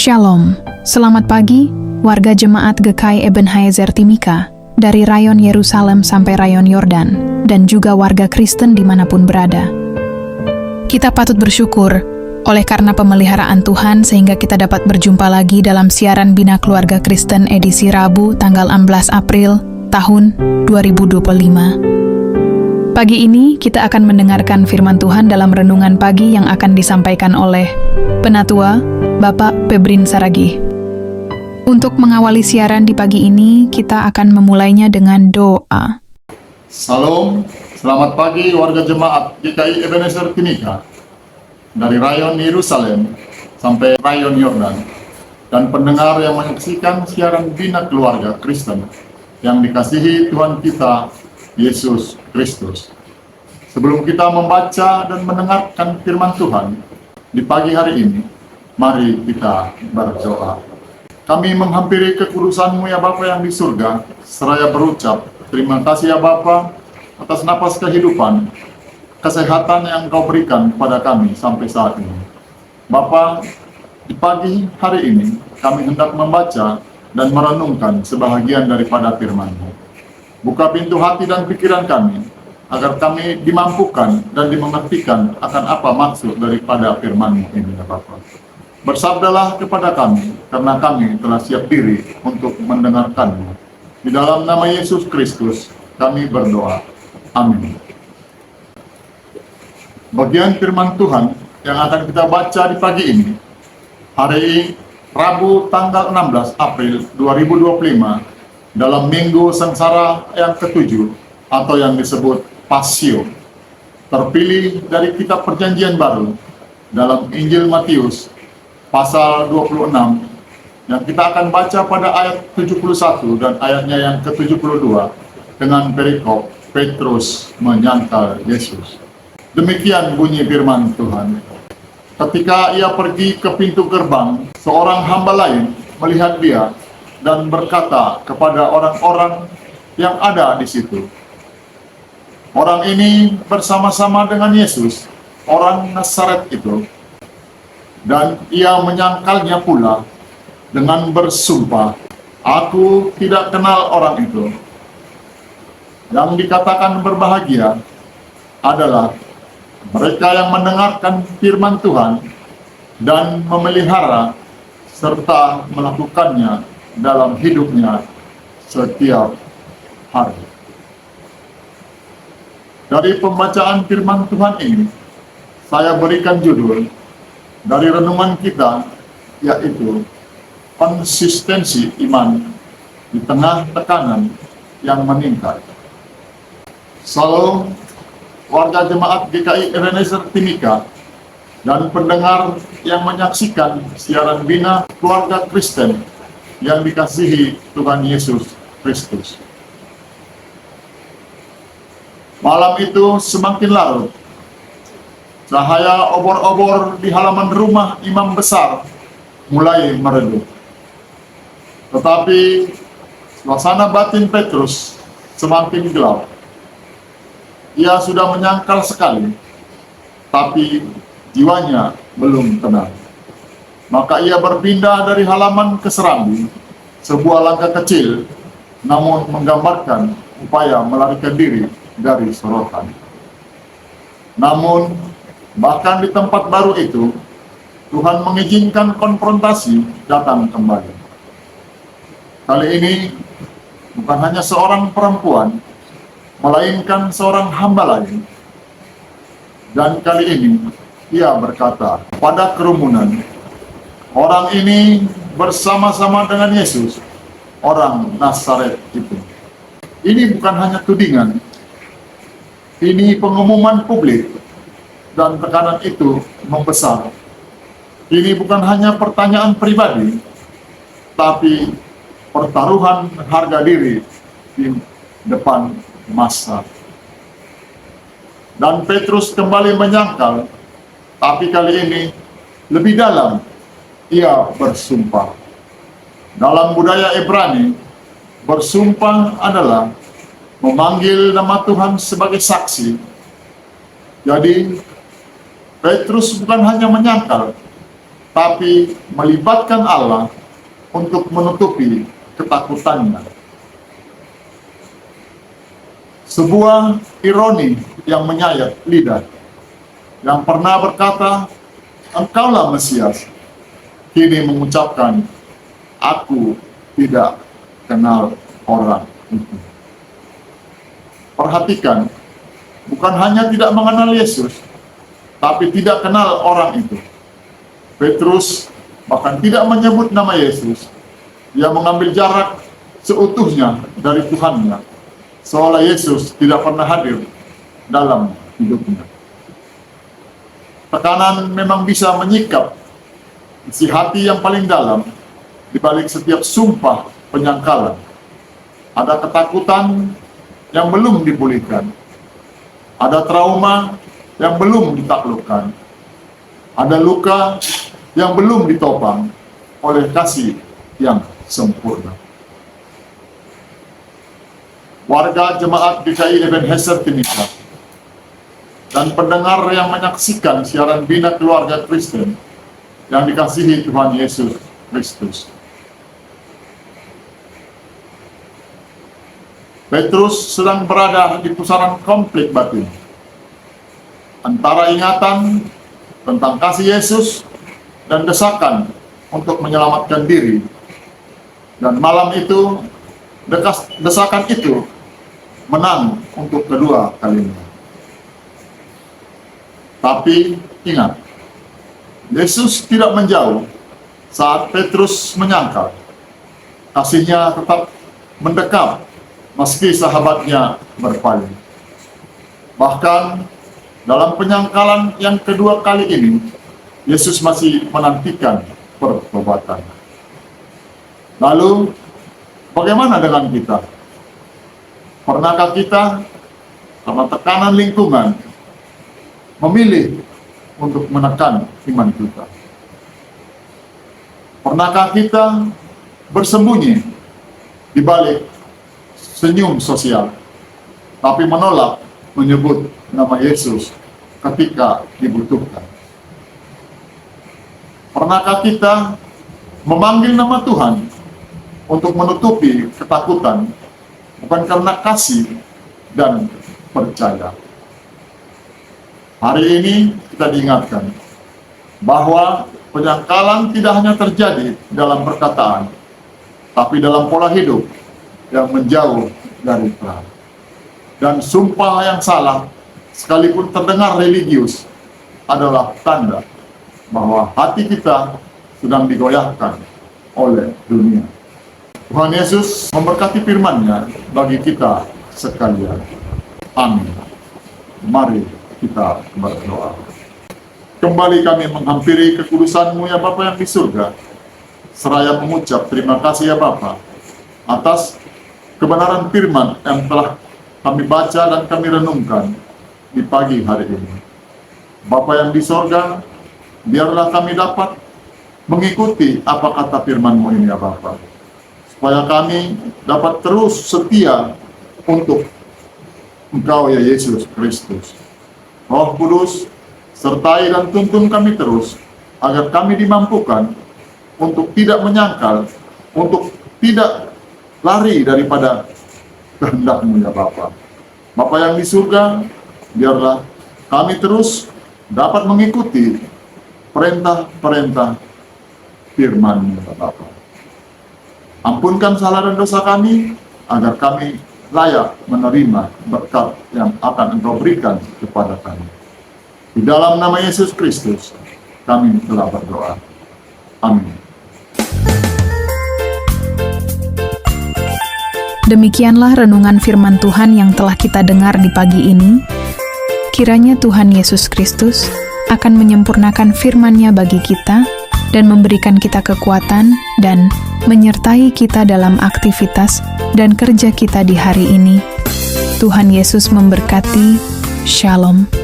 Shalom, selamat pagi warga jemaat GKI Ebenezer Timika dari rayon Yerusalem sampai rayon Yordan dan juga warga Kristen dimanapun berada. Kita patut bersyukur oleh karena pemeliharaan Tuhan sehingga kita dapat berjumpa lagi dalam siaran Bina Keluarga Kristen edisi Rabu tanggal 16 April tahun 2025. Pagi ini kita akan mendengarkan firman Tuhan dalam renungan pagi yang akan disampaikan oleh Penatua Bapak Pebrin Saragih. Untuk mengawali siaran di pagi ini, kita akan memulainya dengan doa. Salam, selamat pagi warga jemaat GKI Ebenezer Timika dari rayon Yerusalem sampai rayon Yordan dan pendengar yang menyaksikan siaran Bina Keluarga Kristen yang dikasihi Tuhan kita Yesus Kristus. Sebelum kita membaca dan mendengarkan firman Tuhan di pagi hari ini, mari kita berdoa. Kami menghampiri kekudusan-Mu ya Bapa yang di surga, seraya berucap, terima kasih ya Bapa atas napas kehidupan, kesehatan yang Kau berikan pada kami sampai saat ini. Bapa, di pagi hari ini kami hendak membaca dan merenungkan sebahagian daripada firman-Mu. Buka pintu hati dan pikiran kami, agar kami dimampukan dan dimengertikan akan apa maksud daripada firman-Mu ini ya Bapa. Bersabdalah kepada kami, karena kami telah siap diri untuk mendengarkan-Mu. Di dalam nama Yesus Kristus, kami berdoa. Amin. Bagian firman Tuhan yang akan kita baca di pagi ini, hari Rabu tanggal 16 April 2025, dalam Minggu Sengsara yang ke-7, atau yang disebut Pasio, terpilih dari kitab Perjanjian Baru, dalam Injil Matius, pasal 26, yang kita akan baca pada ayat 71 dan ayatnya yang ke-72 dengan perikop Petrus menyangkal Yesus. Demikian bunyi firman Tuhan. Ketika ia pergi ke pintu gerbang, seorang hamba lain melihat dia dan berkata kepada orang-orang yang ada di situ, orang ini bersama-sama dengan Yesus, orang Nazaret itu. Dan ia menyangkalnya pula dengan bersumpah, aku tidak kenal orang itu. Yang dikatakan berbahagia adalah mereka yang mendengarkan firman Tuhan dan memelihara serta melakukannya dalam hidupnya setiap hari. Dari pembacaan firman Tuhan ini, saya berikan judul dari renungan kita, yaitu konsistensi iman di tengah tekanan yang meningkat. Salam warga jemaat GKI Ebenezer Timika dan pendengar yang menyaksikan siaran Bina Keluarga Kristen yang dikasihi Tuhan Yesus Kristus. Malam itu semakin larut. Cahaya obor-obor di halaman rumah imam besar mulai meredup. Tetapi suasana batin Petrus semakin gelap. Ia sudah menyangkal sekali, tapi jiwanya belum tenang. Maka ia berpindah dari halaman ke serambi, sebuah langkah kecil, namun menggambarkan upaya melarikan diri dari sorotan. Namun, bahkan di tempat baru itu, Tuhan mengizinkan konfrontasi datang kembali. Kali ini, bukan hanya seorang perempuan, melainkan seorang hamba lain. Dan kali ini, ia berkata pada kerumunan, orang ini bersama-sama dengan Yesus, orang Nazaret itu. Ini bukan hanya tudingan, ini pengumuman publik. Dan tekanan itu membesar. Ini bukan hanya pertanyaan pribadi, tapi pertaruhan harga diri di depan massa. Dan Petrus kembali menyangkal, tapi kali ini lebih dalam, ia bersumpah. Dalam budaya Ibrani, bersumpah adalah memanggil nama Tuhan sebagai saksi. Jadi, Petrus bukan hanya menyangkal, tapi melibatkan Allah untuk menutupi ketakutannya. Sebuah ironi yang menyayat lidah, yang pernah berkata, "Engkaulah Mesias," kini mengucapkan, "Aku tidak kenal orang itu." Perhatikan, bukan hanya tidak mengenal Yesus, tapi tidak kenal orang itu. Petrus bahkan tidak menyebut nama Yesus. Dia mengambil jarak seutuhnya dari Tuhannya, seolah Yesus tidak pernah hadir dalam hidupnya. Tekanan memang bisa menyikap isi hati yang paling dalam di balik setiap sumpah penyangkalan. Ada ketakutan yang belum dipulihkan. Ada trauma yang belum ditaklukkan. Ada luka yang belum ditopang oleh kasih yang sempurna. Warga jemaat GKI Ebenezer Timika dan pendengar yang menyaksikan siaran Bina Keluarga Kristen yang dikasihi Tuhan Yesus Kristus. Petrus sedang berada di pusaran konflik batin antara ingatan tentang kasih Yesus dan desakan untuk menyelamatkan diri. Dan malam itu, desakan itu menang untuk kedua kalinya. Tapi ingat, Yesus tidak menjauh saat Petrus menyangkal. Kasihnya tetap mendekat meski sahabatnya berpaling. Bahkan dalam penyangkalan yang kedua kali ini, Yesus masih menantikan pertobatan. Lalu, bagaimana dengan kita? Pernahkah kita, karena tekanan lingkungan, memilih untuk menekan iman kita? Pernahkah kita bersembunyi di balik senyum sosial, tapi menolak menyebut nama Yesus ketika dibutuhkan? Pernahkah kita memanggil nama Tuhan untuk menutupi ketakutan, bukan karena kasih dan percaya? Hari ini kita diingatkan bahwa penyangkalan tidak hanya terjadi dalam perkataan, tapi dalam pola hidup yang menjauh dari Tuhan. Dan sumpah yang salah, sekalipun terdengar religius, adalah tanda bahwa hati kita sedang digoyahkan oleh dunia. Tuhan Yesus memberkati firman-Nya bagi kita sekalian. Amin. Mari kita berdoa. Kembali kami menghampiri kekudusan-Mu ya Bapa yang di surga, seraya mengucap terima kasih ya Bapa atas kebenaran firman yang telah kami baca dan kami renungkan di pagi hari ini. Bapa yang di surga, biarlah kami dapat mengikuti apa kata firman-Mu ini ya Bapa, supaya kami dapat terus setia untuk Engkau ya Yesus Kristus. Roh Kudus, sertai dan tuntun kami terus, agar kami dimampukan untuk tidak menyangkal, untuk tidak lari daripada kehendak-Mu ya Bapa. Bapa yang di surga, biarlah kami terus dapat mengikuti perintah-perintah firman-Mu ya Bapa. Ampunkan salah dan dosa kami, agar kami layak menerima berkat yang akan Engkau berikan kepada kami. Di dalam nama Yesus Kristus, kami telah berdoa. Amin. Demikianlah renungan firman Tuhan yang telah kita dengar di pagi ini. Kiranya Tuhan Yesus Kristus akan menyempurnakan firman-Nya bagi kita dan memberikan kita kekuatan dan menyertai kita dalam aktivitas dan kerja kita di hari ini. Tuhan Yesus memberkati. Shalom.